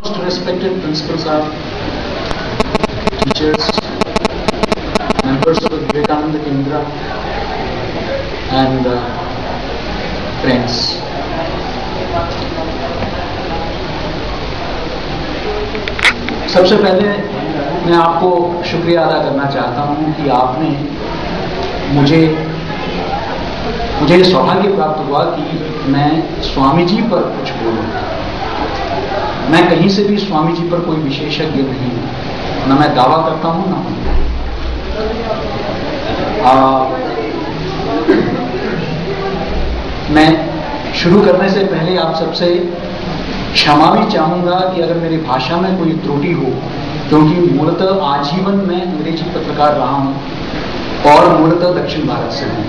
Most respected principals are teachers, members of the Vivekananda Kendra, and friends. सबसे पहले मैं आपको शुक्रिया अदा करना चाहता हूं कि आपने मुझे सौभाग्य प्राप्त हुआ कि मैं स्वामी जी पर कुछ बोलूं। मैं कहीं से भी स्वामी जी पर कोई विशेषज्ञ नहीं हूं, ना मैं दावा करता हूं ना हूं। मैं शुरू करने से पहले आप सबसे क्षमा भी चाहूंगा कि अगर मेरी भाषा में कोई त्रुटि हो, क्योंकि मूलतः आजीवन मैं अंग्रेजी पत्रकार रहा हूं और मूलतः दक्षिण भारत से हूं।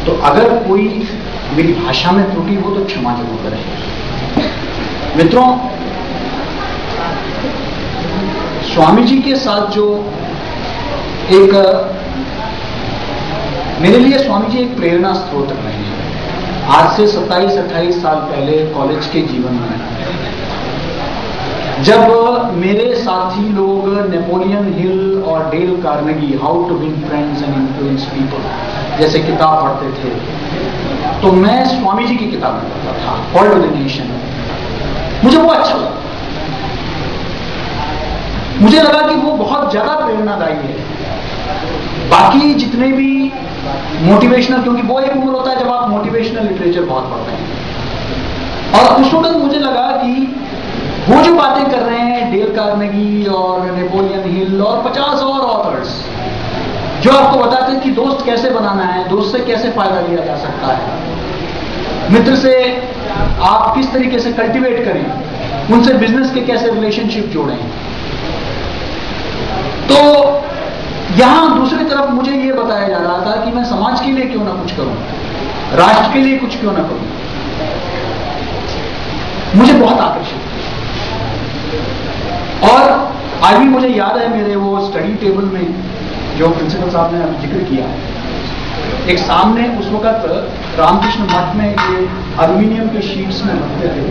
तो अगर कोई मेरी भाषा में त्रुटि हो तो क्षमा जरूर करें। मित्रों, स्वामी जी के साथ जो एक मेरे लिए स्वामी जी एक प्रेरणा स्रोत रहे हैं। आज से 27-28 साल पहले कॉलेज के जीवन में जब मेरे साथी लोग नेपोलियन हिल और Dale Carnegie how to win friends and influence people जैसे किताब पढ़ते थे, तो मैं स्वामी जी की किताब पढ़ता था, कॉल टू द नेशन। मुझे वो अच्छा लगा। मुझे लगा कि वो बहुत ज्यादा प्रेरणादायी है। बाकी जितने भी मोटिवेशनल, क्योंकि वो एक उम्र होता है जब आप मोटिवेशनल लिटरेचर बहुत पढ़ते हैं, और उस वक्त मुझे लगा कि वो जो बातें कर रहे हैं डेल कार्नेगी और नेपोलियन हिल और 50 और ऑथर्स जो आपको बताते हैं कि दोस्त कैसे बनाना है, दोस्त से कैसे फायदा लिया जा सकता है, मित्र से आप किस तरीके से कल्टीवेट करें, उनसे बिजनेस के कैसे रिलेशनशिप जोड़ें। तो यहां दूसरी तरफ मुझे यह बताया जा रहा था कि मैं समाज के लिए क्यों ना कुछ करूं, राष्ट्र के लिए कुछ क्यों ना करूं। मुझे बहुत आकर्षित, और आज भी मुझे याद है मेरे वो स्टडी टेबल में जो प्रिंसिपल साहब ने अभी जिक्र किया, एक सामने उस वक्त रामकृष्ण मठ में ये एल्यूमिनियम के शीट्स में रखते थे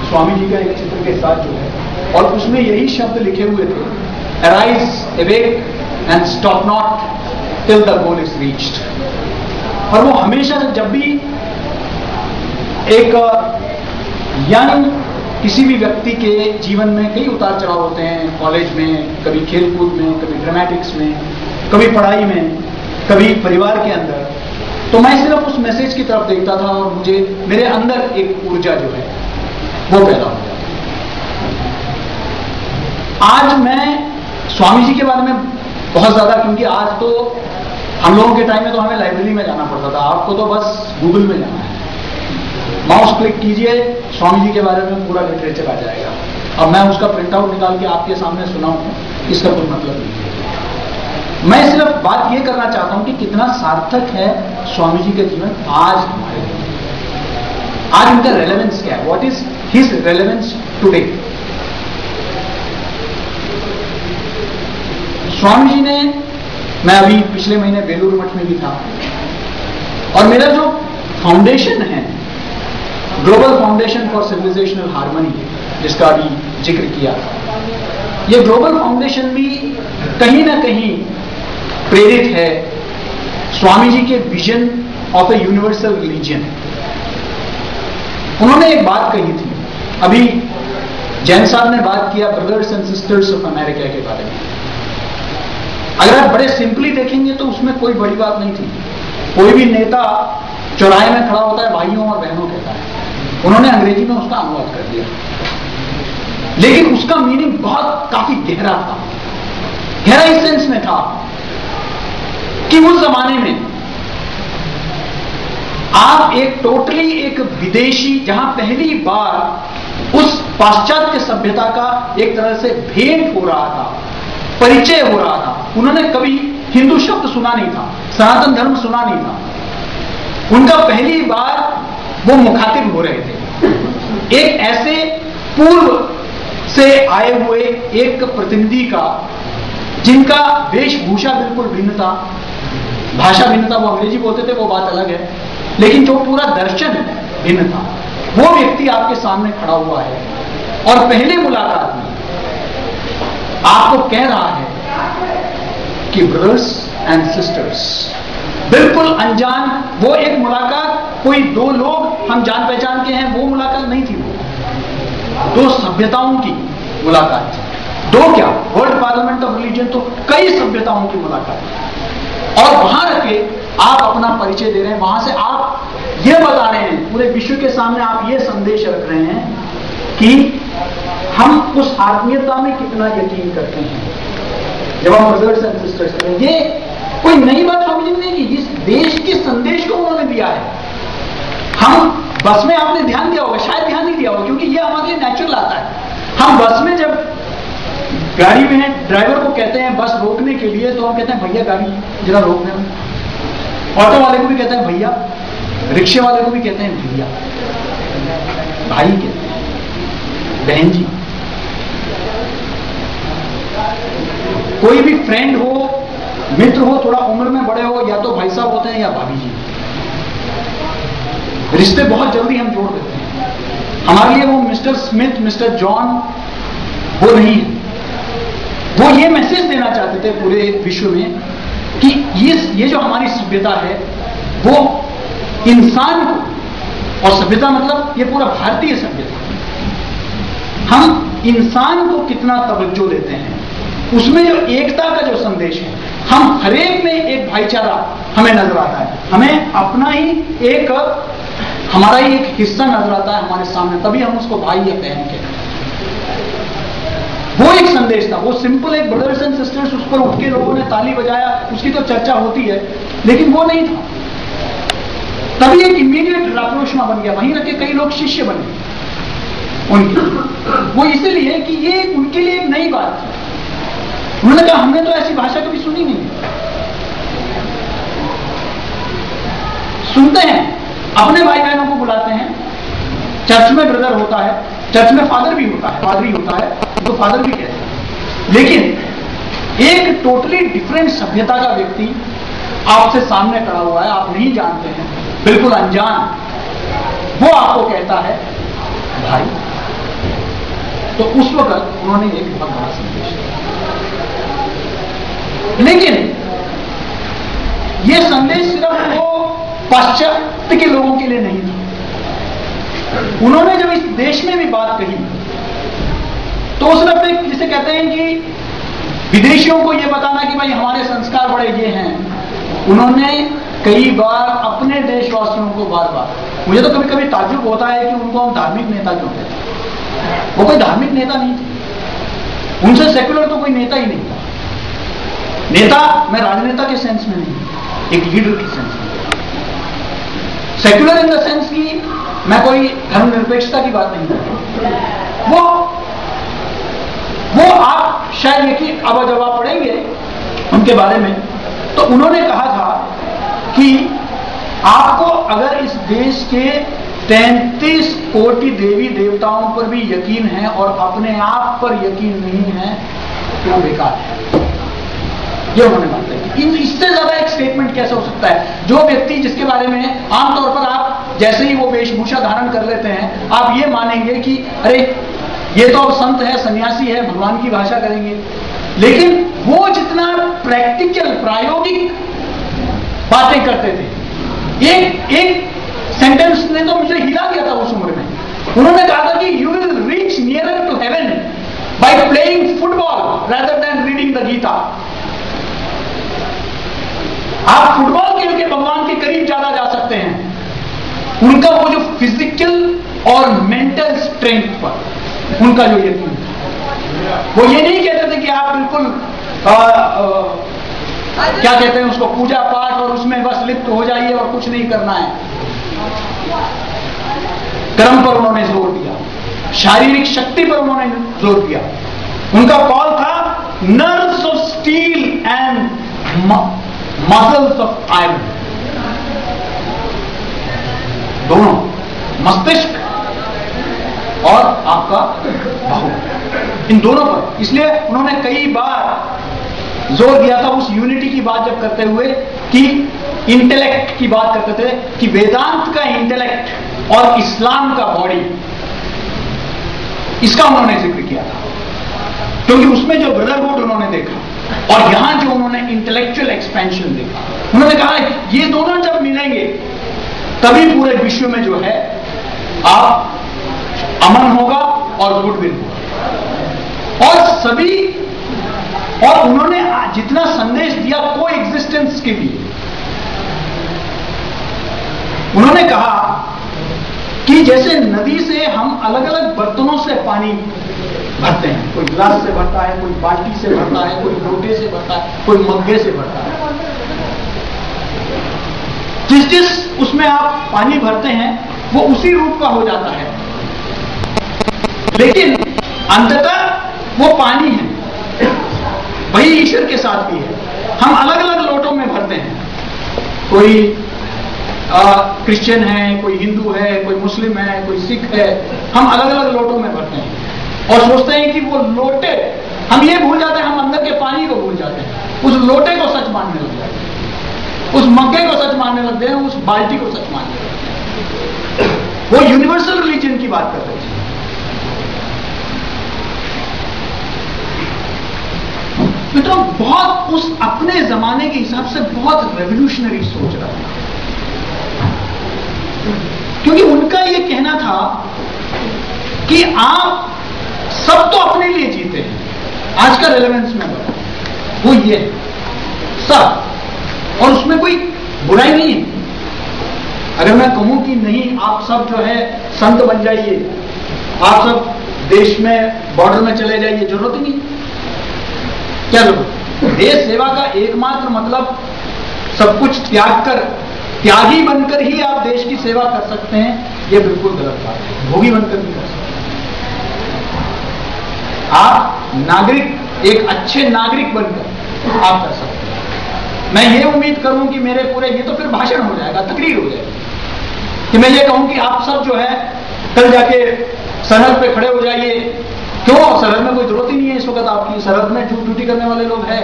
स्वामी जी का एक चित्र के साथ जो है, और उसमें यही शब्द लिखे हुए थे, arise, awake and stop not till the goal is reached. और वो हमेशा से जब भी एक यंग किसी भी व्यक्ति के जीवन में कई उतार चढ़ाव होते हैं, कॉलेज में, कभी खेलकूद में, कभी ड्रामेटिक्स में, कभी पढ़ाई में, कभी परिवार के अंदर, तो मैं सिर्फ उस मैसेज की तरफ देखता था और मुझे मेरे अंदर एक ऊर्जा जो है वो पैदा हो गया। आज मैं स्वामी जी के बारे में बहुत ज्यादा, क्योंकि आज तो हम लोगों के टाइम में तो हमें लाइब्रेरी में जाना पड़ता था, आपको तो बस गूगल में जाना है, माउस क्लिक कीजिए, स्वामी जी के बारे में पूरा लिटरेचर आ जाएगा। अब मैं उसका प्रिंट आउट निकाल के आपके सामने सुनाऊं, इसका कोई मतलब नहीं है। मैं सिर्फ बात यह करना चाहता हूं कि कितना सार्थक है स्वामी जी का जीवन आज हमारे लिए। आज उनका रेलेवेंस क्या है, what is his relevance today. Swami ji ने, मैं अभी पिछले महीने बेलूर मठ में भी था, और मेरा जो फाउंडेशन है global foundation for civilisational harmony, जिसका अभी जिक्र किया था, यह ग्लोबल फाउंडेशन भी कहीं ना कहीं प्रेरित है स्वामी जी के vision of a universal religion. उन्होंने एक बात कही थी, अभी जैन साहब ने बात किया brothers and sisters of America के बारे में। अगर आप बड़े सिंपली देखेंगे तो उसमें कोई बड़ी बात नहीं थी। कोई भी नेता चौराहे में खड़ा होता है, भाइयों और बहनों कहता है, उन्होंने अंग्रेजी में उसका अनुवाद कर दिया, लेकिन उसका मीनिंग बहुत काफी गहरा था, गहरा इस सेंस में था कि उस जमाने में आप एक टोटली एक विदेशी, जहां पहली बार उस पाश्चात्य सभ्यता का एक तरह से भेंट हो रहा था, परिचय हो रहा था। उन्होंने कभी हिंदू शब्द सुना नहीं था, सनातन धर्म सुना नहीं था, उनका पहली बार वो मुखातिब हो रहे थे एक ऐसे पूर्व से आए हुए एक प्रतिनिधि का, जिनका वेशभूषा बिल्कुल भिन्न था, भाषा भिन्न था, वो अंग्रेजी बोलते थे, वो बात अलग है, लेकिन जो पूरा दर्शन भिन्न था। वो व्यक्ति आपके सामने खड़ा हुआ है और पहली मुलाकात आपको कह रहा है कि ब्रदर्स एंड सिस्टर्स, बिल्कुल अनजान, वो एक मुलाकात कोई दो लोग हम जान पहचान के हैं वो मुलाकात नहीं थी, वो दो सभ्यताओं की मुलाकात थी। दो क्या, वर्ल्ड पार्लियामेंट ऑफ रिलीजन तो कई सभ्यताओं की मुलाकात। और वहां रख के आप अपना परिचय दे रहे हैं, वहां से आप ये बता रहे हैं, पूरे विश्व के सामने आप ये संदेश रख रहे हैं कि हम उस आत्मीयता में कितना यकीन करते हैं जब हम ब्रदर्स एंड सिस्टर्स करें। ये कोई नई बात स्वामी जी ने नहीं की, इस देश के संदेश को उन्होंने दिया है। हम बस में, आपने ध्यान दिया होगा, शायद ध्यान नहीं दिया होगा क्योंकि ये हमारे लिए नेचुरल आता है। हम बस में जब गाड़ी में ड्राइवर को कहते हैं बस रोकने के लिए, तो हम कहते हैं भैया गाड़ी जरा रोक देना। ऑटो वाले को भी कहते हैं भैया, रिक्शे वाले को भी कहते हैं भैया, भाई कहते हैं, बहन जी। कोई भी फ्रेंड हो, मित्र हो, थोड़ा उम्र में बड़े हो, या तो भाई साहब होते हैं या भाभी जी। रिश्ते बहुत जल्दी हम जोड़ देते हैं। हमारे लिए वो मिस्टर स्मिथ, मिस्टर जॉन वो नहीं है। वो ये मैसेज देना चाहते थे पूरे विश्व में कि ये जो हमारी सभ्यता है वो इंसान को, और सभ्यता मतलब ये पूरा भारतीय सभ्यता, हम इंसान को कितना तवज्जो देते हैं, उसमें जो एकता का जो संदेश है, हम हरेक में एक भाईचारा हमें नजर आता है, हमें अपना ही एक, हमारा ही एक हिस्सा नजर आता है हमारे सामने, तभी हम उसको भाई या बहन कहते हैं। वो एक संदेश था, वो सिंपल एक ब्रदर्स एंड सिस्टर्स, उस पर उठ के लोगों ने ताली बजाया, उसकी तो चर्चा होती है, लेकिन वो नहीं था। तभी एक इमीडिएट राक्रोशमा बन गया, वहीं रखे कई लोग शिष्य बन गए उनके। वो इसलिए कि ये उनके लिए एक नई बात थी। उन्होंने कहा हमने तो ऐसी भाषा कभी सुनी नहीं। सुनते हैं, अपने भाई बहनों को बुलाते हैं, चर्च में ब्रदर होता है, चर्च में फादर भी होता है, पादरी होता है, तो फादर भी कहते हैं। लेकिन एक टोटली डिफरेंट सभ्यता का व्यक्ति आपसे सामने खड़ा हुआ है, आप नहीं जानते हैं, बिल्कुल अनजान, वो आपको कहता है भाई, तो उस वक्त उन्होंने एक बहुत बड़ा संदेश दिया। लेकिन यह संदेश सिर्फ वो पाश्चात्य के लोगों के लिए नहीं था। उन्होंने जब इस देश में भी बात कही तो सिर्फ एक, जिसे कहते हैं कि विदेशियों को यह बताना कि भाई हमारे संस्कार बड़े ये हैं, उन्होंने कई बार अपने देशवासियों को बार बार, मुझे तो कभी कभी ताज्जुब होता है कि उनको हम धार्मिक नेता क्यों कहते हैं। वो कोई धार्मिक नेता नहीं थे, उनसे सेकुलर तो कोई नेता ही नहीं था। नेता मैं राजनेता के सेंस में नहीं, एक लीडर के सेंस में। सेकुलर इन द सेंस की मैं कोई धर्मनिरपेक्षता की बात नहीं करता। वो आप शायद यकीन, अब जब आप पढ़ेंगे उनके बारे में, तो उन्होंने कहा था कि आपको अगर इस देश के 33 कोटि देवी देवताओं पर भी यकीन है और अपने आप पर यकीन नहीं है तो बेकार है। ये उन्होंने बात कही। इससे ज्यादा एक स्टेटमेंट कैसे हो सकता है? जो व्यक्ति जिसके बारे में आमतौर पर आप जैसे ही वो वेशभूषा धारण कर लेते हैं, आप ये मानेंगे कि अरे ये तो अब संत है, सन्यासी है, भगवान की भाषा करेंगे। लेकिन वो जितना प्रैक्टिकल, प्रायोगिक बातें करते थे, एक सेंटेंस ने तो मुझे हिला दिया था उस उम्र में। उन्होंने कहा था कि you will reach nearer to heaven by playing football rather than reading the Gita. आप फुटबॉल खेल के भगवान के करीब ज्यादा जा सकते हैं। उनका वो जो फिजिकल और मेंटल स्ट्रेंथ पर उनका जो यकीन था, वो ये नहीं कहते थे कि आप बिल्कुल क्या कहते हैं उसको, पूजा पाठ और उसमें बस लिप्त हो जाइए और कुछ नहीं करना है। कर्म पर उन्होंने जोर दिया, शारीरिक शक्ति पर उन्होंने जोर दिया। उनका कॉल था nerves of steel and muscles of iron. दोनों, मस्तिष्क और आपका बाहु, इन दोनों पर। इसलिए उन्होंने कई बार जोर दिया था उस यूनिटी की बात जब करते हुए कि इंटेलेक्ट की बात करते थे, कि वेदांत का इंटेलेक्ट और इस्लाम का बॉडी, इसका उन्होंने जिक्र किया था। क्योंकि उसमें जो ब्रदरहुड उन्होंने देखा और यहां जो उन्होंने इंटेलेक्चुअल एक्सपेंशन देखा, उन्होंने कहा ये दोनों जब मिलेंगे तभी पूरे विश्व में जो है आप अमन होगा और गुडविल होगा। और सभी, और उन्होंने जितना संदेश दिया को एग्जिस्टेंस के लिए, उन्होंने कहा कि जैसे नदी से हम अलग अलग बर्तनों से पानी भरते हैं, कोई गिलास से भरता है, कोई बाल्टी से भरता है, कोई लोटे से भरता है, कोई मग्गे से भरता है। जिस जिस उसमें आप पानी भरते हैं वो उसी रूप का हो जाता है, लेकिन अंततः वो पानी है। वही ईश्वर के साथ भी है। हम अलग अलग लोटों में भरते हैं, कोई क्रिश्चियन है, कोई हिंदू है, कोई मुस्लिम है, कोई सिख है, हम अलग अलग लोटों में भरते हैं और सोचते हैं कि वो लोटे, हम ये भूल जाते हैं, हम अंदर के पानी को भूल जाते हैं, उस लोटे को सच मानने लग जाते हैं, उस मग्गे को सच मानने लगते हैं, उस बाल्टी को सच मानने लगते हैं। वो यूनिवर्सल रिलीजन की बात कर रहे थे। मित्रों, बहुत उस अपने जमाने के हिसाब से बहुत रेवोल्यूशनरी सोच रहा था, क्योंकि उनका यह कहना था कि आप सब तो अपने लिए जीते हैं। आज का रेलेवेंस में वो ये सब, और उसमें कोई बुराई नहीं है। अगर मैं कहूं कि नहीं आप सब जो है संत बन जाइए, आप सब देश में बॉर्डर में चले जाइए, जरूरत ही नहीं। क्या जरूरत? देश सेवा का एकमात्र मतलब सब कुछ त्याग कर, त्यागी बनकर ही आप देश की सेवा कर सकते हैं, यह बिल्कुल गलत बात है। भोगी बनकर नहीं कर सकते। आप नागरिक, एक अच्छे नागरिक बनकर आप कर सकते हैं। मैं ये उम्मीद करूं कि मेरे पूरे, ये तो फिर भाषण हो जाएगा, तकरीर हो जाएगी, कि मैं ये कहूं कि आप सब जो है कल जाके सरहद पे खड़े हो जाइए। क्यों? सरहद में कोई जरूरत ही नहीं है इस वक्त आपकी, सरहद में ड्यूटी करने वाले लोग हैं।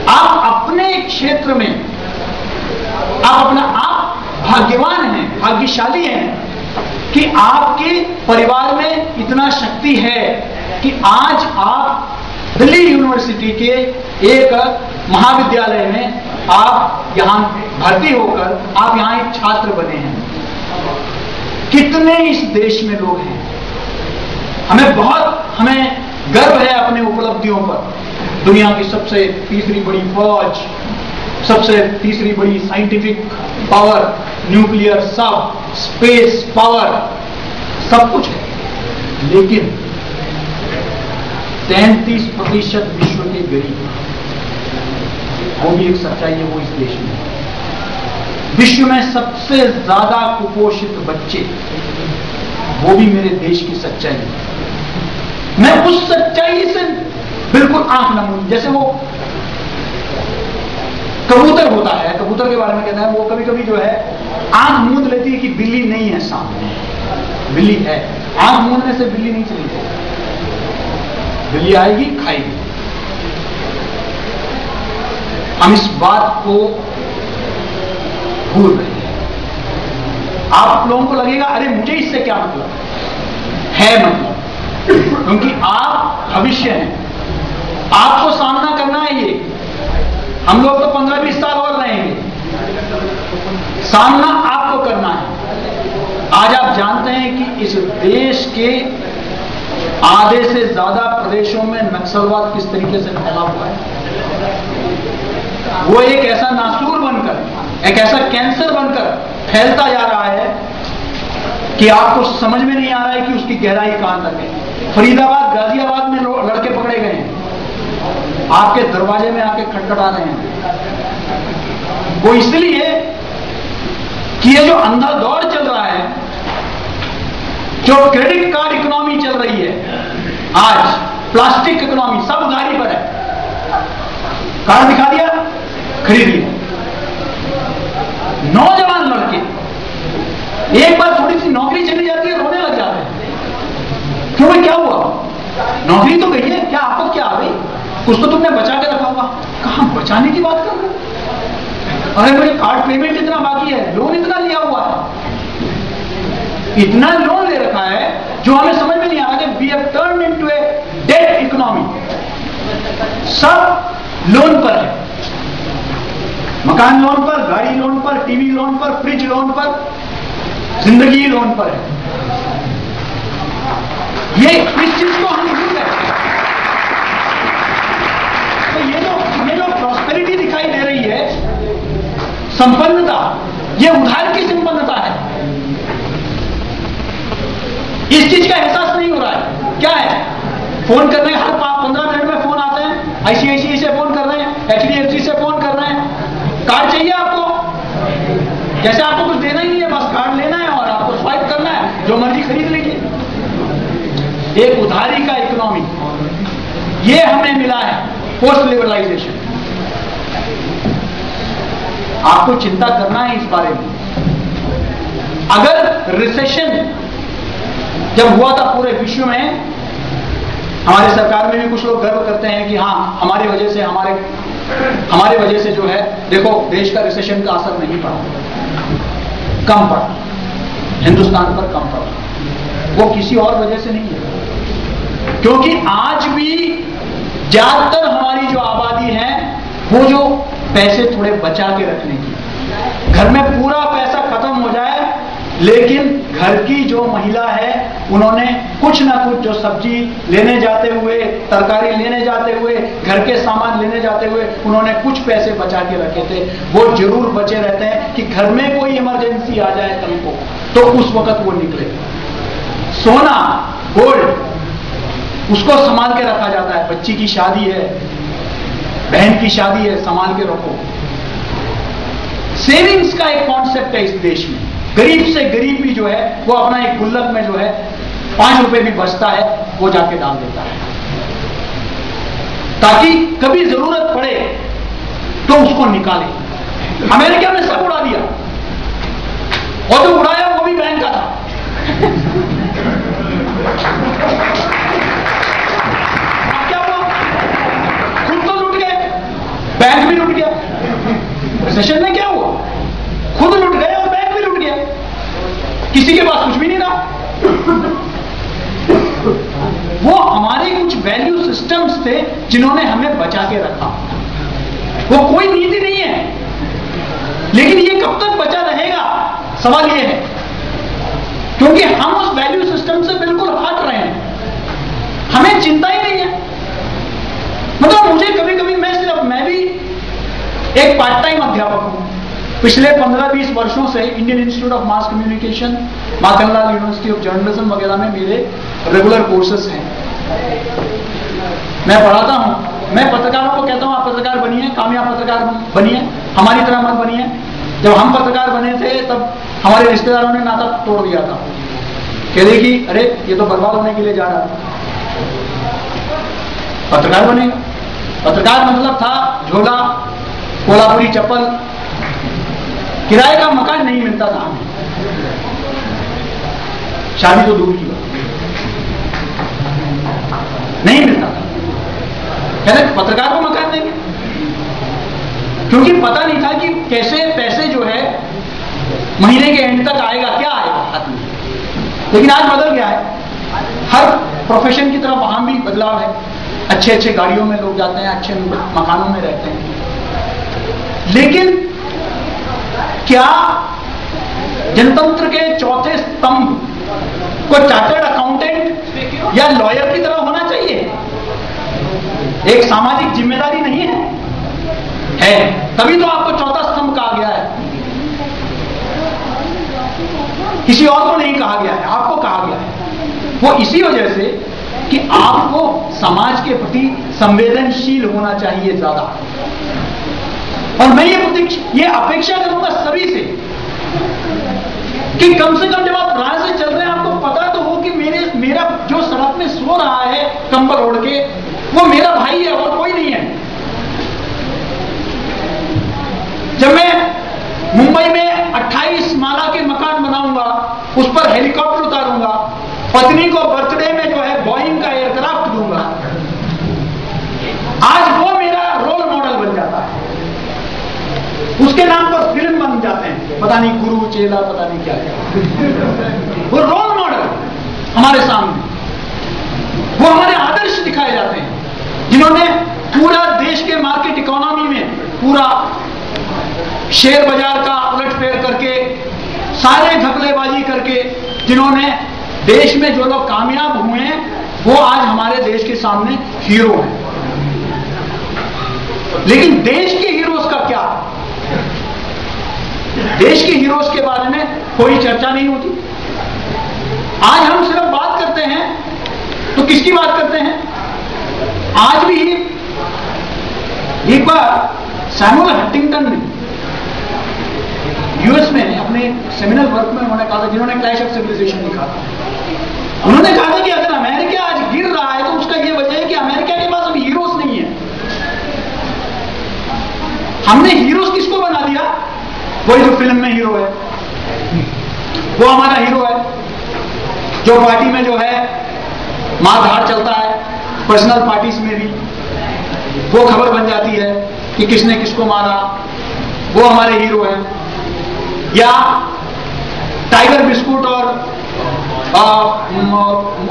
आप अपने क्षेत्र में आप भाग्यवान हैं, भाग्यशाली हैं कि आपके परिवार में इतना शक्ति है कि आज आप दिल्ली यूनिवर्सिटी के एक महाविद्यालय में आप यहां भर्ती होकर आप यहां एक छात्र बने हैं। कितने इस देश में लोग हैं। हमें गर्व है अपने उपलब्धियों पर। दुनिया की सबसे तीसरी बड़ी फौज, सबसे तीसरी बड़ी साइंटिफिक पावर, न्यूक्लियर सब, स्पेस पावर, सब कुछ है, लेकिन 33% विश्व के गरीब, वो भी एक सच्चाई है वो इस देश में। विश्व में सबसे ज्यादा कुपोषित बच्चे, वो भी मेरे देश की सच्चाई है। मैं उस सच्चाई से बिल्कुल आंख न मूंद, जैसे वो कबूतर होता है, कबूतर के बारे में कहता है वो कभी कभी जो है आंख मूंद लेती है कि बिल्ली नहीं है सामने, बिल्ली है। आंख मूंदने से बिल्ली नहीं चली जाएगी, बिल्ली आएगी खाएगी। हम इस बात को भूल रहे हैं। आप लोगों को लगेगा अरे मुझे इससे क्या मतलब है, मतलब क्योंकि आप भविष्य हैं, आपको सामना करना है। ये हम लोग तो 15-20 साल और रहेंगे, सामना आपको करना है। आज आप जानते हैं कि इस देश के आधे से ज्यादा प्रदेशों में नक्सलवाद किस तरीके से फैला हुआ है। वो एक ऐसा नासूर बनकर, एक ऐसा कैंसर बनकर फैलता जा रहा है कि आपको समझ में नहीं आ रहा है कि उसकी गहराई कहां तक है। फरीदाबाद, गाजियाबाद में लड़के पकड़े गए हैं, आपके दरवाजे में आके खटखटा रहे हैं। वो इसलिए कि ये जो अंधा दौड़ चल रहा है, जो क्रेडिट कार्ड इकोनॉमी चल रही है, आज प्लास्टिक इकोनॉमी, सब उधारी पर है। कार्ड दिखा दिया, खरीद लिया। नौजवान लड़के एक बार थोड़ी सी नौकरी चली जाती है, रोने लग जाते हैं। क्यों भाई, क्या हुआ? नौकरी तो गई है, क्या आपको क्या आ गई? कुछ तो तुमने बचा के रखा होगा। कहां बचाने की बात कर रहे हो? अरे मेरे कार्ड पेमेंट इतना बाकी है, लोन इतना लिया हुआ है, इतना लोन ले रखा है जो हमें समझ में नहीं आ रहा। We have turned into a economy सब लोन पर है। मकान लोन पर, गाड़ी लोन पर, टीवी लोन पर, फ्रिज लोन पर, जिंदगी लोन पर है। ये इस चीज को हम भूल गए। तो ये जो प्रॉस्पेरिटी दिखाई दे रही है, संपन्नता, ये उधार की संपन्नता है। इस चीज का एहसास नहीं हो रहा है। क्या है? फोन कर रहे हैं, हर 15 मिनट में फोन आते हैं, आईसीआईसीआई से फोन कर रहे हैं, एचडीएफसी से फोन कर रहे हैं। कार्ड चाहिए आपको, जैसे आपको कुछ देना ही नहीं है, बस कार्ड लेना है और आपको स्वाइप करना है, जो मर्जी खरीद लीजिए। एक उधारी का इकोनॉमी, ये हमें मिला है पोस्ट लिबरलाइजेशन। आपको चिंता करना है इस बारे में। अगर रिसेशन जब हुआ था पूरे विश्व में, हमारे सरकार में भी कुछ लोग गर्व करते हैं कि हाँ, हमारी वजह से हमारे वजह से जो है, देखो देश का रिसेशन का असर नहीं पड़ा, कम पड़ा, हिंदुस्तान पर कम पड़ा। वो किसी और वजह से नहीं है, क्योंकि आज भी ज्यादातर हमारी जो आबादी है वो जो पैसे थोड़े बचा के रखने की, घर में पूरा पैसा खत्म हो जाए, लेकिन घर की जो महिला है उन्होंने कुछ ना कुछ, जो सब्जी लेने जाते हुए, तरकारी लेने जाते हुए, घर के सामान लेने जाते हुए उन्होंने कुछ पैसे बचा के रखे थे, वो जरूर बचे रहते हैं कि घर में कोई इमरजेंसी आ जाए कल को, तो उस वक्त वो निकले। सोना, गोल्ड, उसको संभाल के रखा जाता है। बच्ची की शादी है, बहन की शादी है, संभाल के रखो। सेविंग्स का एक कॉन्सेप्ट है इस देश में। गरीब से गरीब भी जो है वो अपना एक गुल्लक में जो है 5 रुपए भी बचता है, वो जाके डाल देता है, ताकि कभी जरूरत पड़े तो उसको निकाले। अमेरिका ने सब उड़ा दिया, और जो उड़ाया वो भी बैंक का था। अब क्या हुआ? खुद तो लूट गए, बैंक भी लूट गया। रिसेशन में क्या हुआ? खुद लूट गए और बैंक भी लूट गया, किसी के पास कुछ भी नहीं रहा। वो हमारे कुछ वैल्यू सिस्टम्स थे जिन्होंने हमें बचा के रखा। वो कोई नीति नहीं है, लेकिन ये कब तक बचा रहेगा, सवाल ये है। क्योंकि हम उस वैल्यू सिस्टम से बिल्कुल हट रहे हैं, हमें चिंता ही नहीं है। मतलब मुझे कभी कभी, मैं भी एक पार्ट टाइम अध्यापक हूं। पिछले 15-20 वर्षों से Indian institute of mass communication, Makhanlal university of journalism वगैरह में मेरे रेगुलर कोर्सेस हैं। मैं पढ़ाता हूं। मैं पत्रकारों को कहता हूं, आप पत्रकार बनिए, कामयाब पत्रकार बनिए, हमारी तरह मत बनिए। जब हम पत्रकार बने थे तब हमारे रिश्तेदारों ने नाता तोड़ दिया था, कह रहे कि अरे ये तो बर्बाद होने के लिए जा रहा था, पत्रकार बनेगा। पत्रकार मतलब था झोला, कोल्हापुरी चप्पल, किराए का मकान नहीं मिलता था हमें, शादी तो दूर की बात, नहीं मिलता था। कहते पत्रकार को मकान देंगे, क्योंकि पता नहीं था कि कैसे पैसे जो है महीने के एंड तक आएगा, क्या आएगा हाथ में। लेकिन आज बदल गया है, हर प्रोफेशन की तरफ वहां भी बदलाव है। अच्छे अच्छे गाड़ियों में लोग जाते हैं, अच्छे मकानों में रहते हैं। लेकिन क्या जनतंत्र के चौथे स्तंभ को चार्टर्ड अकाउंटेंट या लॉयर की तरह होना चाहिए? एक सामाजिक जिम्मेदारी नहीं है? तभी तो आपको चौथा स्तंभ कहा गया है, किसी और को नहीं कहा गया है, आपको कहा गया है। वो इसी वजह से कि आपको समाज के प्रति संवेदनशील होना चाहिए ज्यादा। और मैं ये अपेक्षा करूंगा सभी से कि कम से कम जब आप राह से चल रहे हैं, आपको पता तो हो कि मेरा जो सड़क में सो रहा है कंबल ओढ़ के, वो मेरा भाई है और कोई नहीं है। जब मैं मुंबई में 28 माला के मकान बनाऊंगा, उस पर हेलीकॉप्टर उतारूंगा, पत्नी को बर्थडे में जो है बोइंग का एयरक्राफ्ट दूंगा, आज वो मेरा रोल मॉडल बन जाता है। उसके नाम पर फिल्म बन जाते हैं, पता नहीं गुरु चेला, पता नहीं क्या क्या। वो रोल मॉडल हमारे सामने, वो हमारे आदर्श दिखाए जाते हैं। पूरा देश के मार्केट इकोनॉमी में पूरा शेयर बाजार का उलटफेर करके, सारे घपलेबाजी करके, जिन्होंने देश में जो लोग कामयाब हुए हैं वो आज हमारे देश के सामने हीरो हैं। लेकिन देश के हीरोज का क्या? देश के हीरोज के बारे में कोई चर्चा नहीं होती। आज हम सिर्फ बात करते हैं तो किसकी बात करते हैं? आज भी एक बार सैमुअल हंटिंगटन ने यूएस में अपने सेमिनल वर्क में उन्होंने कहा था, जिन्होंने क्लैश ऑफ सिविलाइजेशन लिखा था, उन्होंने कहा था कि अगर अमेरिका आज गिर रहा है तो उसका यह वजह है कि अमेरिका के पास अभी हीरोज नहीं है। हमने हीरोज किसको बना दिया? वही जो फिल्म में हीरो है, वो हमारा हीरो है। जो पार्टी में जो है मारधाड़ चलता है, पर्सनल पार्टीज में भी वो खबर बन जाती है कि किसने किसको मारा, वो हमारे हीरो है। या टाइगर बिस्कुट और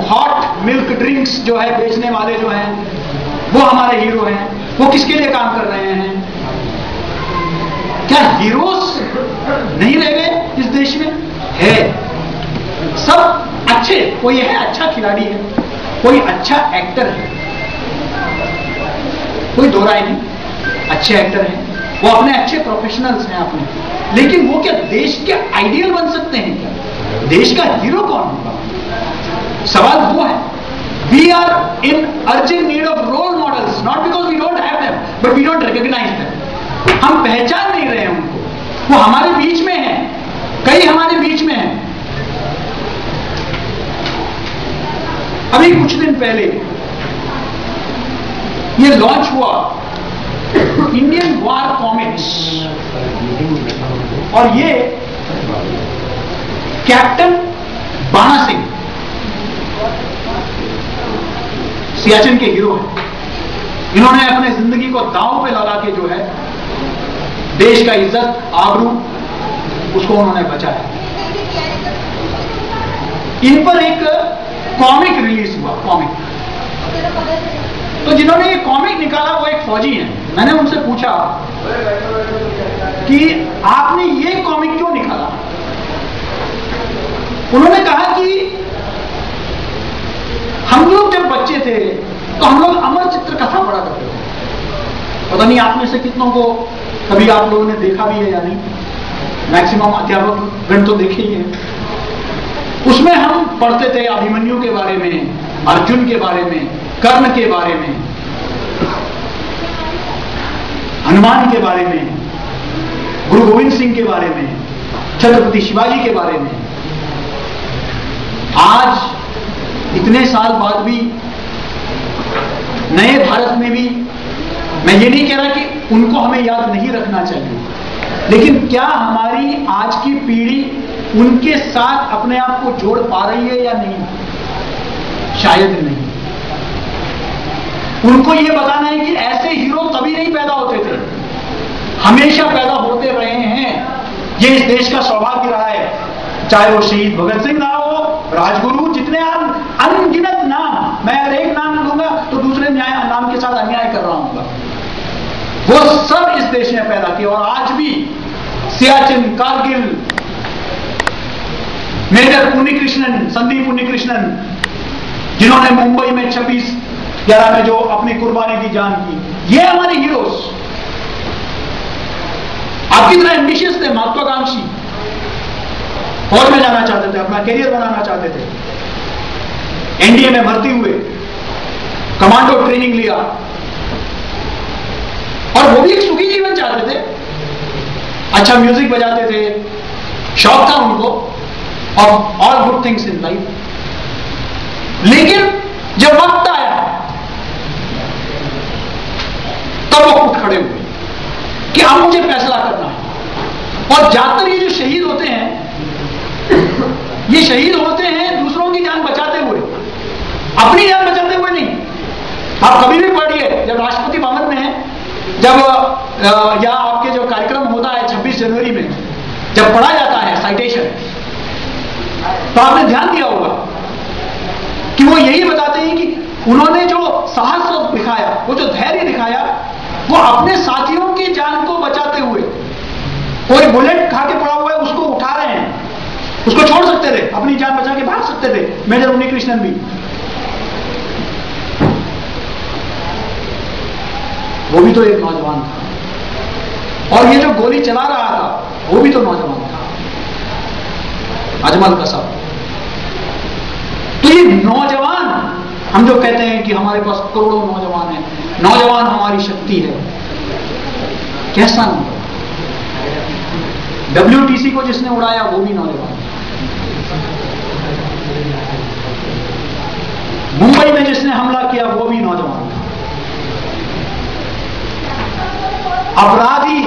हॉट मिल्क ड्रिंक्स जो है बेचने वाले जो हैं वो हमारे हीरो हैं। वो किसके लिए काम कर रहे हैं? क्या हीरोज नहीं रह गए इस देश में? है, सब अच्छे। कोई है अच्छा खिलाड़ी है, कोई अच्छा एक्टर है, कोई दो राय नहीं, अच्छे एक्टर हैं, वो अपने अच्छे प्रोफेशनल्स हैं अपने। लेकिन वो क्या देश के आइडियल बन सकते हैं क्या? देश का हीरो कौन होगा? सवाल वो है। We are in urgent need of role models, not because we don't have them but we don't recognise them. हम पहचान नहीं रहे हैं उनको। वो हमारे बीच में है, कई हमारे बीच में है। अभी कुछ दिन पहले ये लॉन्च हुआ इंडियन वॉर कॉमिक्स, और ये कैप्टन बाणा सिंह सियाचिन के हीरो हैं। इन्होंने अपने जिंदगी को दांव पे लगा के जो है देश का इज्जत आबरू उसको उन्होंने बचाया। इन पर एक कॉमिक रिलीज हुआ, कॉमिक। तो जिन्होंने ये कॉमिक निकाला वो एक फौजी हैं। मैंने उनसे पूछा कि आपने ये कॉमिक क्यों निकाला? उन्होंने कहा कि हम लोग जब बच्चे थे तो हम लोग अमर चित्र कथा पढ़ा करते थे। पता नहीं आप में से कितनों को कभी आप लोगों ने देखा भी है या नहीं। मैक्सिमम अध्यापक गण तो देखे ही हैं। उसमें हम पढ़ते थे अभिमन्यु के बारे में, अर्जुन के बारे में, कर्ण के बारे में, हनुमान के बारे में, गुरु गोविंद सिंह के बारे में, छत्रपति शिवाजी के बारे में। आज इतने साल बाद भी नए भारत में भी, मैं ये नहीं कह रहा कि उनको हमें याद नहीं रखना चाहिए, लेकिन क्या हमारी आज की पीढ़ी उनके साथ अपने आप को जोड़ पा रही है या नहीं? शायद नहीं। उनको यह बताना है कि ऐसे हीरो तभी नहीं पैदा होते थे, हमेशा पैदा होते रहे हैं। ये इस देश का सौभाग्य रहा है। चाहे वो शहीद भगत सिंह ना हो, राजगुरु, जितने अनगिनत नाम, मैं अगर एक नाम लूंगा तो दूसरे नाम के साथ अन्याय कर रहा हूं, वो सब इस देश ने पैदा किए। और आज भी सियाचिन, कारगिल, मेजर उन्नीकृष्णन, संदीप उन्नीकृष्णन, जिन्होंने मुंबई में 26/11 में जो अपनी कुर्बानी दी जान की, ये हमारे हीरोज। आपकी तरह एम्बिशियस थे, महत्वाकांक्षी, फौज में जाना चाहते थे, अपना करियर बनाना चाहते थे, एनडीए में भर्ती हुए, कमांडो ट्रेनिंग लिया, और वो भी एक सुखी जीवन चाहते थे। अच्छा म्यूजिक बजाते थे, शौक था उनको, और all good things in life. लेकिन जब वक्त आया तब वो उठ खड़े हुए कि अब मुझे फैसला करना है। और ज्यादातर ये जो शहीद होते हैं, ये शहीद होते हैं दूसरों की जान बचाते हुए, अपनी जान बचाते हुए नहीं। आप कभी भी पढ़िए, जब राष्ट्रपति भवन में जब या आपके जो कार्यक्रम होता है 26 जनवरी में, जब पढ़ा जाता है साइटेशन, तो आपने ध्यान दिया होगा कि वो यही बताते हैं कि उन्होंने जो साहस दिखाया, वो जो धैर्य दिखाया, वो अपने साथियों की जान को बचाते हुए, कोई बुलेट खा के पड़ा हुआ है उसको उठा रहे हैं, उसको छोड़ सकते थे, अपनी जान बचा के भाग सकते थे। मेजर उन्नीकृष्णन भी, वो भी तो एक नौजवान था। और ये जो गोली चला रहा था वो भी तो नौजवान था, अजमल कसाब। तो ये नौजवान, हम जो कहते हैं कि हमारे पास करोड़ों नौजवान हैं, नौजवान हमारी शक्ति है, कैसा नौजवान? WTC को जिसने उड़ाया वो भी नौजवान, मुंबई में जिसने हमला किया वो भी नौजवान था। अपराधी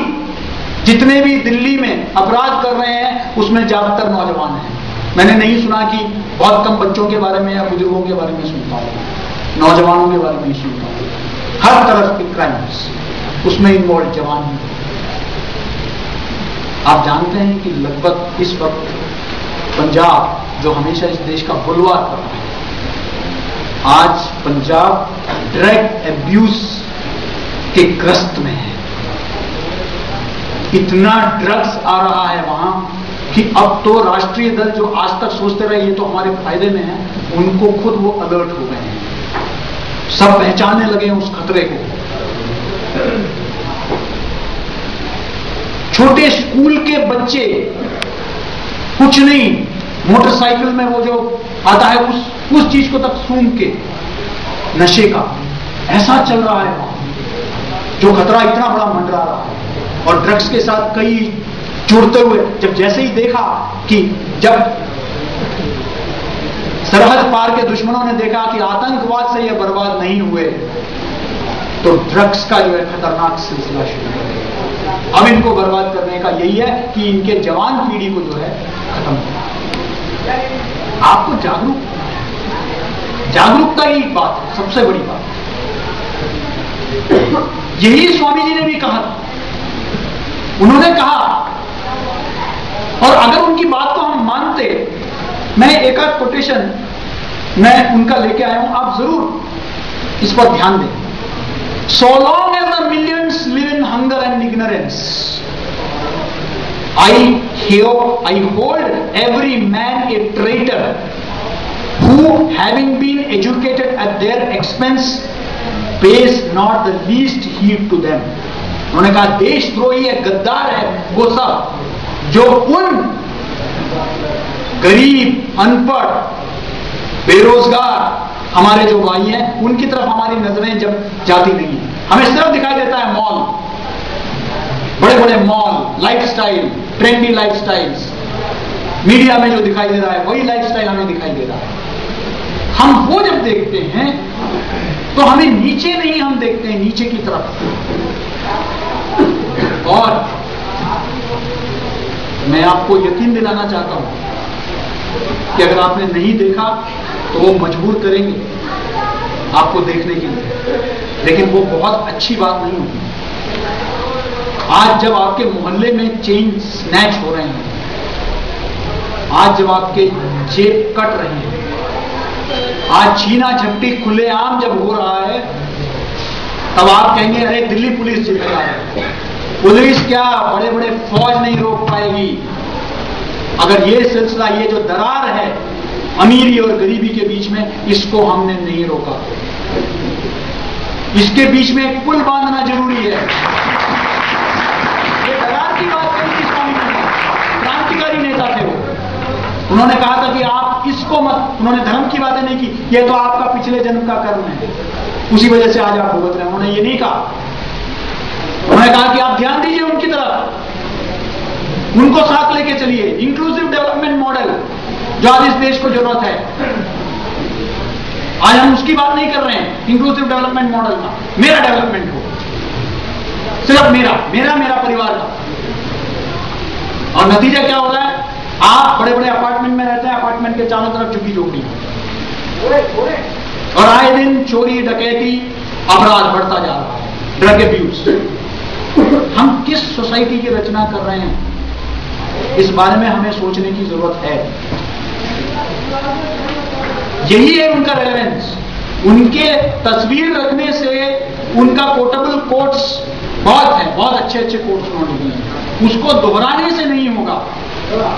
जितने भी दिल्ली में अपराध कर रहे हैं उसमें ज्यादातर नौजवान हैं। मैंने नहीं सुना कि बहुत कम बच्चों के बारे में या बुजुर्गों के बारे में सुनता हूं, नौजवानों के बारे में ही सुनता हूं। हर तरफ के क्राइम्स उसमें इन्वॉल्व जवान हैं। आप जानते हैं कि लगभग इस वक्त पंजाब, जो हमेशा इस देश का बुलवार कर रहा है, आज पंजाब ड्रग एब्यूज के ग्रस्त में है। इतना ड्रग्स आ रहा है वहां कि अब तो राष्ट्रीय दल जो आज तक सोचते रहे ये तो हमारे फायदे में है, उनको खुद वो अलर्ट हो गए हैं, सब पहचानने लगे हैं उस खतरे को। छोटे स्कूल के बच्चे कुछ नहीं, मोटरसाइकिल में वो जो आता है उस चीज को तक सूंघ के नशे का ऐसा चल रहा है वहां, जो खतरा इतना बड़ा मंडरा रहा है। और ड्रग्स के साथ कई जुड़ते हुए, जब जैसे ही देखा कि जब सरहद पार के दुश्मनों ने देखा कि आतंकवाद से ये बर्बाद नहीं हुए, तो ड्रग्स का जो है खतरनाक सिलसिला शुरू हो गया। अब इनको बर्बाद करने का यही है कि इनके जवान पीढ़ी को जो है खत्म करना। आपको जागरूकता ही बात है, सबसे बड़ी बात। यही स्वामी जी ने भी कहा था। उन्होंने कहा, और अगर उनकी बात को हम मानते, मैं एक आध कोटेशन मैं उनका लेके आया हूं, आप जरूर इस पर ध्यान दें। So long as the millions live in hunger and ignorance, I hold every man a traitor who, having been educated at their expense, pays not the least heed to them. उन्होंने कहा देशद्रोही है, गद्दार है वो सब जो उन गरीब, अनपढ़, बेरोजगार हमारे जो भाई हैं उनकी तरफ हमारी नजरें जब जाती नहीं है। हमें सिर्फ दिखाई देता है मॉल, बड़े बड़े mall, lifestyle, trendy lifestyles, media में जो दिखाई दे रहा है वही लाइफस्टाइल हमें दिखाई दे रहा है। हम वो जब देखते हैं तो हमें नीचे नहीं, हम देखते हैं नीचे की तरफ। और मैं आपको यकीन दिलाना चाहता हूं कि अगर आपने नहीं देखा तो वो मजबूर करेंगे आपको देखने के लिए, लेकिन वो बहुत अच्छी बात नहीं होगी। आज जब आपके मोहल्ले में चेन स्नैच हो रहे हैं, आज जब आपके जेब कट रहे हैं, आज छीना झपटी खुलेआम जब हो रहा है, तब आप कहेंगे अरे दिल्ली पुलिस जिम्मेदार है। पुलिस क्या, बड़े बड़े फौज नहीं रोक पाएगी। अगर ये सिलसिला, ये जो दरार है अमीरी और गरीबी के बीच में, इसको हमने नहीं रोका। इसके बीच में एक पुल बांधना जरूरी है। ये दरार की बात करी थी स्वामी जी ने, क्रांतिकारी नेता थे वो। उन्होंने कहा था कि आप इसको मत, उन्होंने धर्म की बातें नहीं की, ये तो आपका पिछले जन्म का कर्म है, उसी वजह से आज आप भुगत रहे हैं। उन्होंने ये नहीं कहा। उन्होंने कहा कि आप ध्यान दीजिए उनकी तरफ, उनको साथ लेके चलिए। इंक्लूसिव डेवलपमेंट मॉडल जो आज इस देश को जरूरत है, आज हम उसकी बात नहीं कर रहे हैं। इंक्लूसिव डेवलपमेंट मॉडल का, मेरा डेवलपमेंट हो, सिर्फ मेरा परिवार का। और नतीजा क्या हो रहा है, आप बड़े बड़े अपार्टमेंट में रहते हैं, अपार्टमेंट के चारों तरफ झुग्गी झोपड़ी, और आए दिन चोरी, डकैती, अपराध बढ़ता जा रहा है, ड्रग एब्यूज। हम किस सोसाइटी की रचना कर रहे हैं, इस बारे में हमें सोचने की जरूरत है। यही है उनका रेलेवेंस। उनके तस्वीर रखने से उनका कोटेबल कोट्स बहुत है, बहुत अच्छे अच्छे कोट्स उन्होंने दिए, उसको दोहराने से नहीं होगा,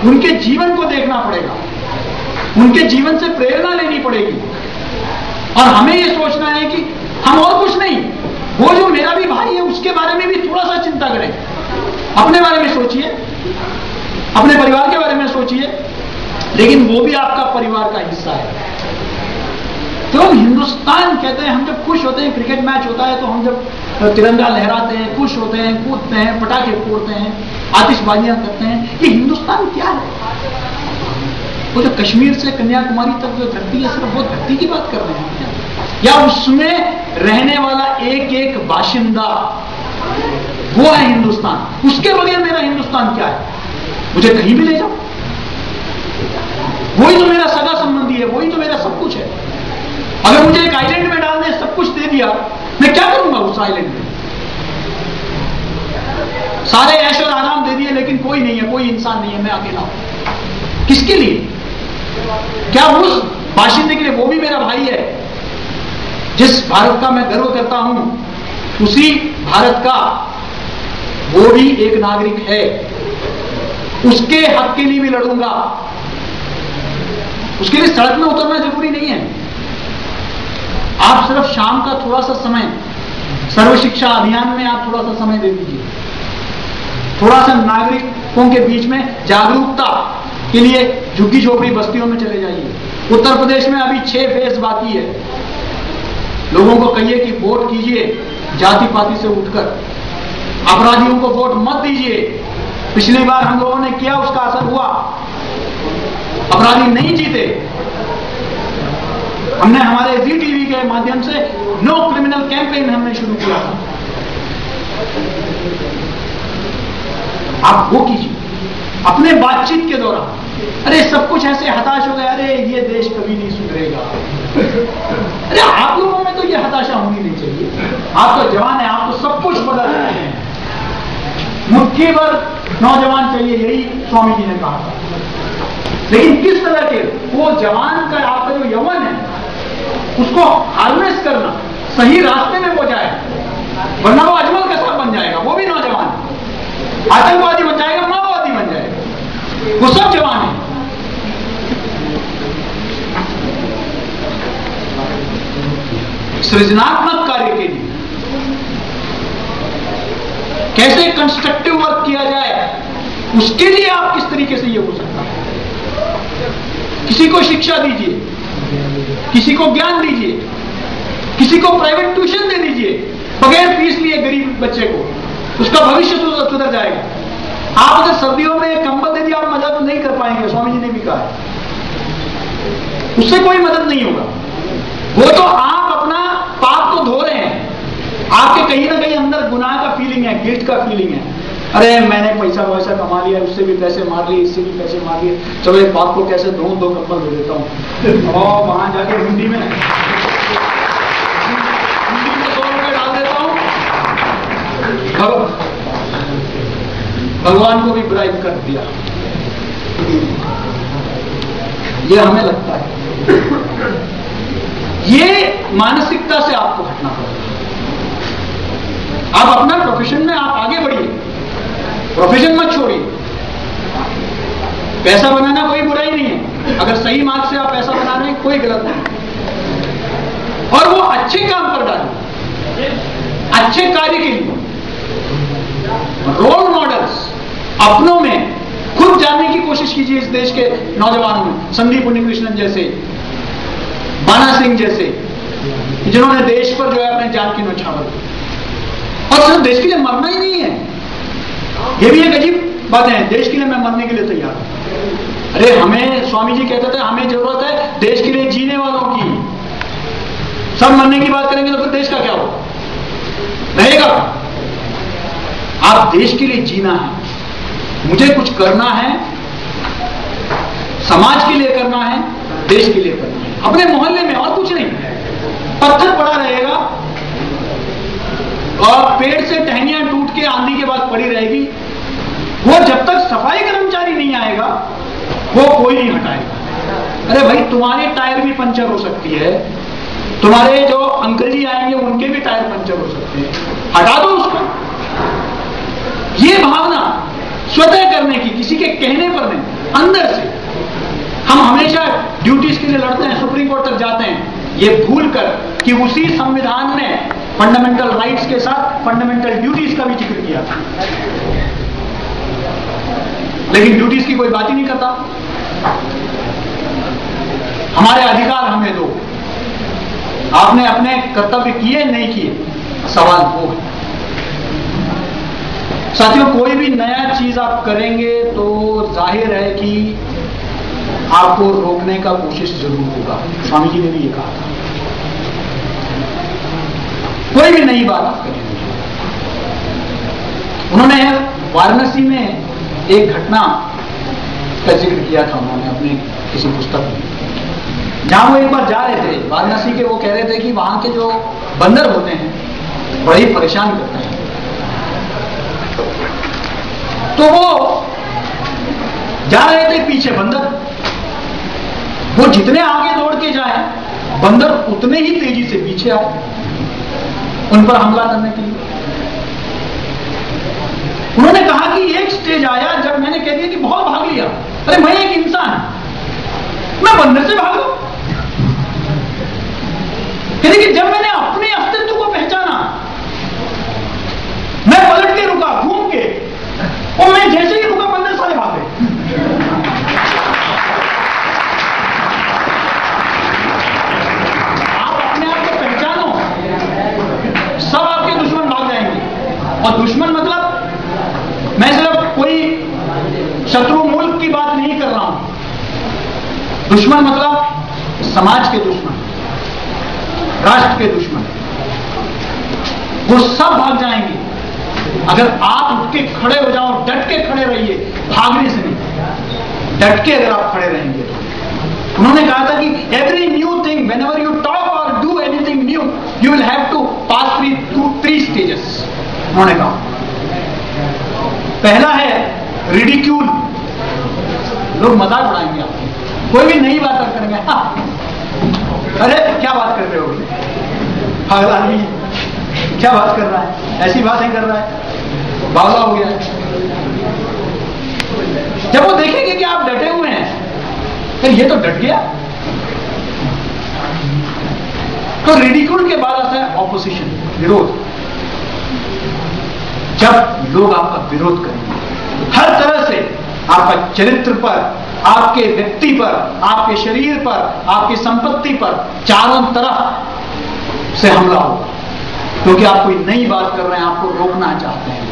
उनके जीवन को देखना पड़ेगा, उनके जीवन से प्रेरणा लेनी पड़ेगी। और हमें यह सोचना है कि हम और कुछ नहीं, वो जो मेरा भी भाई है उसके बारे में भी थोड़ा सा चिंता करें, अपने बारे में सोचिए, अपने परिवार के बारे में सोचिए, लेकिन वो भी आपका परिवार का हिस्सा है। तो हम हिंदुस्तान कहते हैं, हम जब खुश होते हैं, क्रिकेट मैच होता है तो हम जब तिरंगा लहराते हैं, खुश होते हैं, कूदते हैं, पटाखे फोड़ते हैं, आतिशबाजियां करते हैं, ये हिंदुस्तान क्या है? वो जो कश्मीर से कन्याकुमारी तक जो धरती है, सिर्फ वो धरती की बात कर रहे हैं या उसमें रहने वाला एक एक बाशिंदा, वो है हिंदुस्तान। उसके बगैर मेरा हिंदुस्तान क्या है? मुझे कहीं भी ले जाओ, वही तो मेरा सगा संबंधी है, वही तो मेरा सब कुछ है। अगर मुझे एक आइलैंड में डाल दे, सब कुछ दे दिया, मैं क्या करूंगा उस आइलैंड में? सारे ऐश और आराम दे दिए, लेकिन कोई नहीं है, कोई इंसान नहीं है, मैं अकेला हूं। किसके लिए? क्या उस बाशिंदे के लिए? वो भी मेरा भाई है। जिस भारत का मैं गर्व करता हूं, उसी भारत का वो भी एक नागरिक है, उसके हक के लिए भी लड़ूंगा। उसके लिए सड़क में उतरना जरूरी नहीं है। आप सिर्फ शाम का थोड़ा सा समय सर्व शिक्षा अभियान में आप थोड़ा सा समय दे दीजिए, थोड़ा सा नागरिकों के बीच में जागरूकता के लिए झुग्गी झोपड़ी बस्तियों में चले जाइए। उत्तर प्रदेश में अभी 6 फेज बाकी है। लोगों को कहिए कि वोट कीजिए जाति पाति से उठकर, अपराधियों को वोट मत दीजिए। पिछली बार हम लोगों ने किया, उसका असर हुआ, अपराधी नहीं जीते। हमने हमारे जी टीवी के माध्यम से नो क्रिमिनल कैंपेन हमने शुरू किया था। आप वो कीजिए अपने बातचीत के दौरान। अरे सब कुछ ऐसे हताश हो गए, अरे ये देश कभी नहीं सुधरेगा। अरे आप लोगों में तो ये हताशा होनी नहीं चाहिए। आप तो जवान है, आप तो सब कुछ बदल रहे हैं। मुट्ठी भर नौजवान चाहिए, यही स्वामी जी ने कहा था। लेकिन किस तरह के? वो जवान का, आपका जो यौवन है, उसको हार्वेस्ट करना, सही रास्ते में वो जाए, वरना वो अजमल का साहब बन जाएगा। वो भी नौजवान, आतंकवादी बन जाएगा, माओवादी बन जाएगा। वो सब जवान है। सृजनात्मक कार्य के लिए कैसे कंस्ट्रक्टिव वर्क किया जाए, उसके लिए आप किस तरीके से ये हो सकता है। किसी को शिक्षा दीजिए, किसी को ज्ञान दीजिए, किसी को प्राइवेट ट्यूशन दे दीजिए बगैर फीस लिए गरीब बच्चे को, उसका भविष्य सुधर जाएगा। आप अगर सर्दियों में कंबल दे दिया, आप मदद नहीं कर पाएंगे, स्वामी जी ने भी कहा है, उससे कोई मदद नहीं होगा। वो तो आप अपना पाप तो धो रहे हैं, आपके कहीं ना कहीं अंदर गुनाह का फीलिंग है, गिल्ट का फीलिंग है। अरे मैंने पैसा वैसा कमा लिया, उससे भी पैसे मार लिए, इससे भी पैसे मार लिए, चलो एक बाप को कैसे धो, 2 कंबल दे देता हूं और वहां जाके हिंदी में 100 रुपए डाल देता हूं। भगवान को भी ब्राइब कर दिया। ये हमें लगता है, ये मानसिकता से आपको हटना पड़ेगा। आप अपना प्रोफेशन में आप आगे बढ़िए, प्रोफेशन मत छोड़िए। पैसा बनाना कोई बुराई नहीं है, अगर सही मार्ग से आप पैसा बना रहे हैं कोई गलत नहीं। और वो अच्छे काम पर डालिए, अच्छे कार्य के लिए। रोल मॉडल्स अपनों में खुद जानने की कोशिश कीजिए। इस देश के नौजवानों में संदीप उन्नीकृष्णन जैसे, बाना सिंह जैसे, जिन्होंने देश पर जो है अपने जान की न्यौछावर की, और सिर्फ देश के लिए मरना ही नहीं है। ये भी एक अजीब बात है, देश के लिए मैं मरने के लिए तैयार हूं। अरे हमें, स्वामी जी कहते थे, हमें जरूरत है देश के लिए जीने वालों की। सब मरने की बात करेंगे तो फिर देश का क्या होगा, रहेगा? आप देश के लिए जीना है, मुझे कुछ करना है, समाज के लिए करना है, देश के लिए करना है, अपने मोहल्ले में, और कुछ नहीं। पत्थर पड़ा रहेगा और पेड़ से टहनियां टूट के आंधी के बाद पड़ी रहेगी, वो जब तक सफाई कर्मचारी नहीं आएगा वो कोई नहीं हटाएगा। अरे भाई तुम्हारे टायर भी पंचर हो सकती है, तुम्हारे जो अंकल जी आएंगे उनके भी टायर पंचर हो सकते हैं। हटा दो उसको। ये भावना स्वतः करने की, किसी के कहने पर नहीं, अंदर से। हम हमेशा ड्यूटीज के लिए लड़ते हैं, सुप्रीम कोर्ट तक जाते हैं, ये भूल कर कि उसी संविधान ने फंडामेंटल राइट्स के साथ फंडामेंटल ड्यूटीज का भी जिक्र किया था। लेकिन ड्यूटीज की कोई बात ही नहीं करता। हमारे अधिकार हमें दो, आपने अपने कर्तव्य किए नहीं किए, सवाल वो है। साथियों, कोई भी नया चीज आप करेंगे तो जाहिर है कि आपको रोकने का कोशिश जरूर होगा। स्वामी जी ने भी ये कहा था, कोई भी नई बात आप करेंगे। उन्होंने वाराणसी में एक घटना का जिक्र किया था, उन्होंने अपने किसी पुस्तक में, जहां वो एक बार जा रहे थे वाराणसी के। वो कह रहे थे कि वहां के जो बंदर होते हैं बड़े ही परेशान करते हैं। तो वो जा रहे थे, पीछे बंदर, वो जितने आगे दौड़ के जाए बंदर उतने ही तेजी से पीछे आए उन पर हमला करने के लिए। उन्होंने कहा कि एक स्टेज आया जब मैंने कह दिया कि बहुत भाग लिया, अरे मैं एक इंसान, मैं बंदर से भागू। कहते कि जब मैंने अपने अस्तित्व को पहचाना, मैं पलट के रुका, घूम के, और मैं जैसे ही रुका बंदर सारे भाग गए। आप अपने आप को पहचानो, सब आपके दुश्मन भाग जाएंगे। और दुश्मन मतलब मैं सिर्फ कोई शत्रु मुल्क की बात नहीं कर रहा हूं। दुश्मन मतलब समाज के दुश्मन, राष्ट्र के दुश्मन, वो सब भाग जाएंगे अगर आप उठ के खड़े हो जाओ। डट के खड़े रहिए, भागने से नहीं, डट के अगर आप खड़े रहेंगे। उन्होंने कहा था कि every new thing, whenever you talk or do anything new, you will have to pass through 3 stages. उन्होंने कहा पहला है रिडिक्यूल, लोग मजाक उड़ाएंगे आपको, कोई भी नई बात करेंगे, अरे क्या बात कर रहे हो, पागल आदमी क्या बात कर रहा है, ऐसी बातें कर रहा है, बावला हो गया है। जब वो देखेंगे कि आप डटे हुए हैं, फिर ये तो डट गया। तो रिडिक्यूल के बाद आता है ऑपोजिशन, विरोध। जब लोग आपका विरोध करेंगे हर तरह से, आपका चरित्र पर, आपके व्यक्ति पर, आपके शरीर पर, आपकी संपत्ति पर, चारों तरफ से हमला होगा, क्योंकि आप कोई नई बात कर रहे हैं, आपको रोकना चाहते हैं।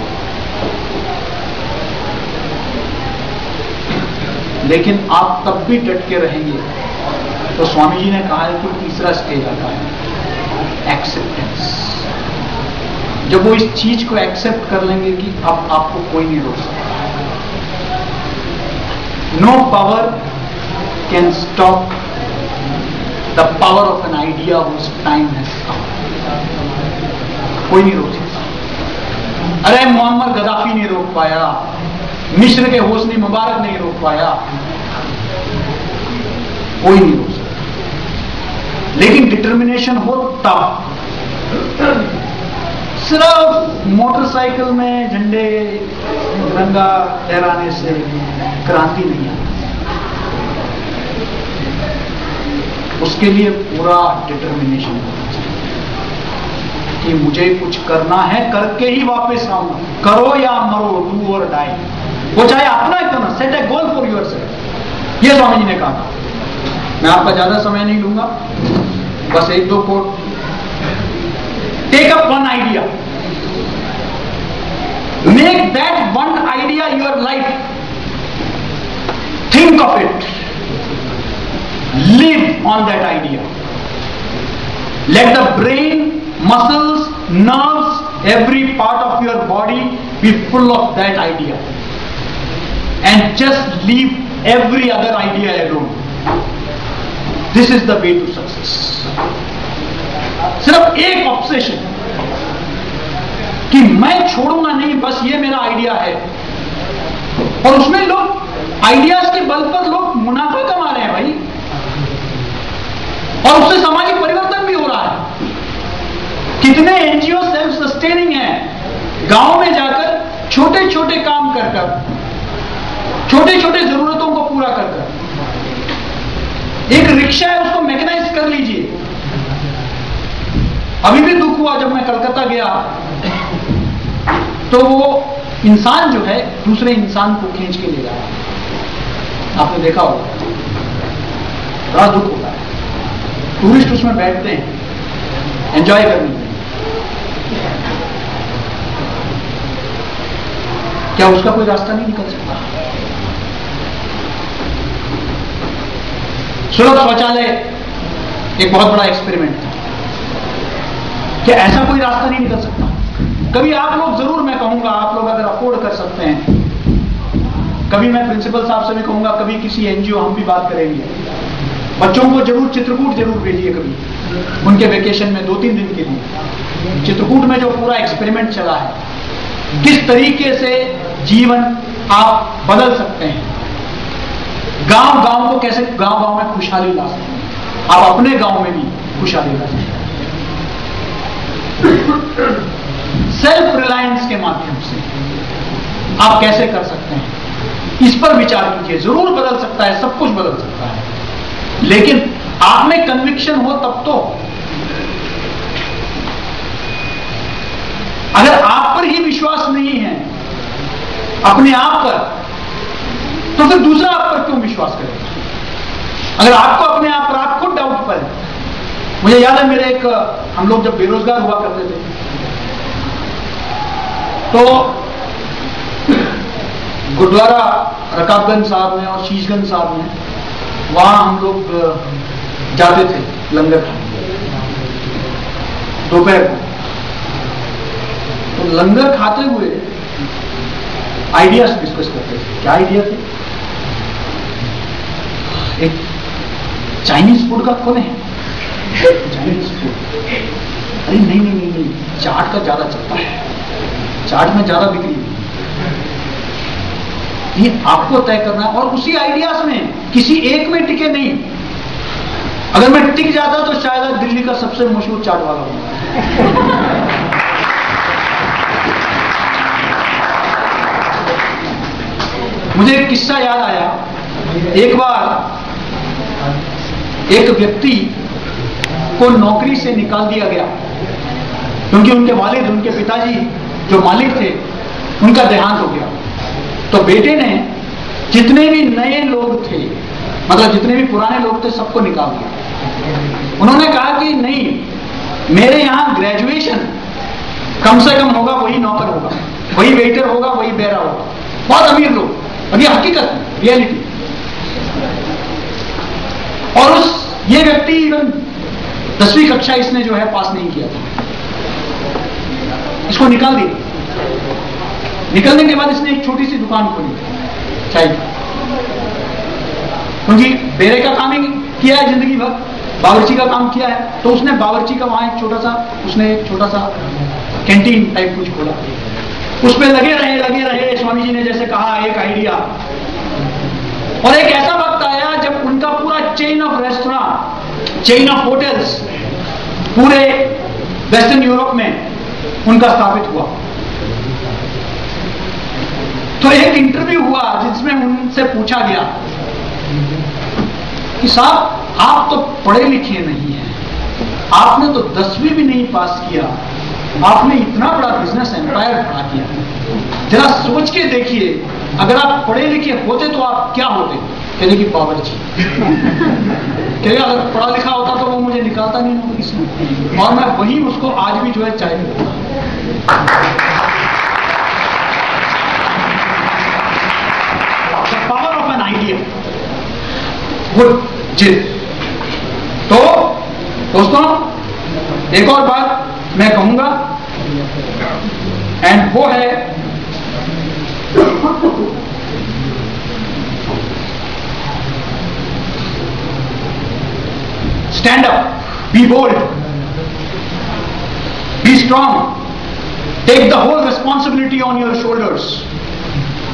लेकिन आप तब भी डट के रहेंगे तो स्वामी जी ने कहा है कि तीसरा स्टेज आता है एक्सेप्टेंस। जब वो इस चीज को एक्सेप्ट कर लेंगे कि अब आपको कोई नहीं रोक सकता। No power can stop the power of an idea which time has come. कोई नहीं रोक सकता। अरे मोहम्मद गद्दाफी नहीं रोक पाया, मिस्र के होस्नी मुबारक नहीं रोक पाया, कोई नहीं रोक सकता। लेकिन डिटर्मिनेशन हो तब। सिर्फ मोटरसाइकिल में झंडे तिरंगा लहराने से क्रांति नहीं आती, उसके लिए पूरा डिटर्मिनेशन होना चाहिए कि मुझे कुछ करना है, करके ही वापस आऊंगा, करो या मरो, डू और डाई। वो चाहे अपना करना, set A goal for yourself. ये स्वामी जी ने कहा था। मैं आपका ज्यादा समय नहीं लूंगा, बस 1-2 quote. Take up one idea, make that one idea your life, think of it, live on that idea. Let the brain, muscles, nerves, every part of your body be full of that idea. And just leave every other idea alone. This is the way to success. सिर्फ एक obsession कि मैं छोड़ूंगा नहीं, बस ये मेरा idea है। और उसमें लोग आइडियाज के बल पर लोग मुनाफा कमा रहे हैं भाई, और उससे सामाजिक परिवर्तन भी हो रहा है। कितने एनजीओ सेल्फ सस्टेनिंग हैं, गांव में जाकर छोटे छोटे काम कर कर, छोटे छोटे जरूरतों को पूरा कर कर, एक रिक्शा है उसको मैकेनाइज कर लीजिए। अभी भी दुख हुआ जब मैं कलकत्ता गया तो वो इंसान जो है दूसरे इंसान को खींच के ले रहा, आपने देखा होगा, बड़ा दुख होता है। टूरिस्ट उसमें बैठते हैं एंजॉय करने के लिए, क्या उसका कोई रास्ता नहीं निकल सकता? सुलभ शौचालय एक बहुत बड़ा एक्सपेरिमेंट था, क्या ऐसा कोई रास्ता नहीं निकल सकता? कभी आप लोग जरूर, मैं कहूंगा आप लोग अगर अफोर्ड कर सकते हैं, कभी मैं प्रिंसिपल साहब से भी कहूंगा, कभी किसी एनजीओ हम भी बात करेंगे, बच्चों को जरूर चित्रकूट जरूर भेजिए कभी, उनके वेकेशन में 2-3 दिन के लिए। चित्रकूट में जो पूरा एक्सपेरिमेंट चला है, किस तरीके से जीवन आप बदल सकते हैं, गांव गांव को कैसे गांव गांव में खुशहाली ला सकते हैं, आप अपने गांव में भी खुशहाली ला सकते हैं। सेल्फ रिलायंस के माध्यम से आप कैसे कर सकते हैं, इस पर विचार कीजिए। जरूर बदल सकता है, सब कुछ बदल सकता है, लेकिन आप में कन्विक्शन हो तब तो। अगर आप पर ही विश्वास नहीं है अपने आप पर, तो फिर दूसरा आप पर क्यों विश्वास करेगा? अगर आपको अपने आप पर, आप खुद डाउट पर है। मुझे याद है मेरे एक, हम लोग जब बेरोजगार हुआ करते थे तो गुरुद्वारा रकाबगंज साहब में और शीशगंज साहब में, वहां हम लोग जाते थे लंगर खाने दोपहर को। तो लंगर खाते हुए आइडियाज डिस्कस करते थे। क्या आइडिया थे? एक चाइनीज फूड का खोले, चाइनीज फूड, अरे नहीं नहीं नहीं नहीं, चाट का ज्यादा चलता है, चाट में ज्यादा बिक्री है, ये आपको तय करना है। और उसी आइडियाज में किसी एक में टिके नहीं। अगर मैं टिक जाता तो शायद दिल्ली का सबसे मशहूर चाट वाला होगा। मुझे एक किस्सा याद आया। एक बार एक व्यक्ति को नौकरी से निकाल दिया गया क्योंकि उनके वालिद, उनके पिताजी जो मालिक थे, उनका देहांत हो गया। तो बेटे ने जितने भी नए लोग थे, मतलब जितने भी पुराने लोग थे, सबको निकाल दिया। उन्होंने कहा कि नहीं, मेरे यहां ग्रेजुएशन कम से कम होगा, वही नौकर होगा, वही वेटर होगा, वही बेरा होगा। बहुत अमीर लोग, और ये हकीकत है, रियलिटी। और ये व्यक्ति इवन 10वीं कक्षा इसने जो है पास नहीं किया था, इसको निकाल दिया। निकलने के बाद इसने एक छोटी सी दुकान खोली चाय, क्योंकि बेरे का काम ही किया है जिंदगी भर, बावर्ची का काम किया है, तो उसने बावर्ची का वहां एक छोटा सा कैंटीन टाइप कुछ खोला। उसमें लगे रहे। स्वामी जी ने जैसे कहा, एक आइडिया। और एक ऐसा वक्त आया जब उनका पूरा chain of restaurant, chain of hotels पूरे वेस्टर्न यूरोप में उनका स्थापित हुआ। तो एक इंटरव्यू हुआ जिसमें उनसे पूछा गया कि साहब, आप तो पढ़े लिखे नहीं हैं, आपने तो 10वीं भी नहीं पास किया, आपने इतना बड़ा बिजनेस एम्पायर खड़ा किया। जरा सोच के देखिए, अगर आप पढ़े लिखे होते तो आप क्या होते? कहने की बावर्ची। कहने अगर पढ़ा लिखा होता तो वो मुझे निकालता नहीं नौकरी से, और मैं वही उसको आज भी जो है चाय देता। Power of an idea, good जिद। तो दोस्तों, एक और बात मैं कहूंगा, एंड वो है stand up, be bold, be strong, take the whole responsibility on your shoulders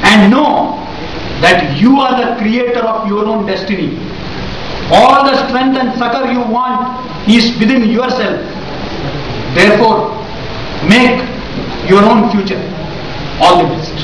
and know that you are the creator of your own destiny. All the strength and succor you want is within yourself. Therefore, make your own future. All the best.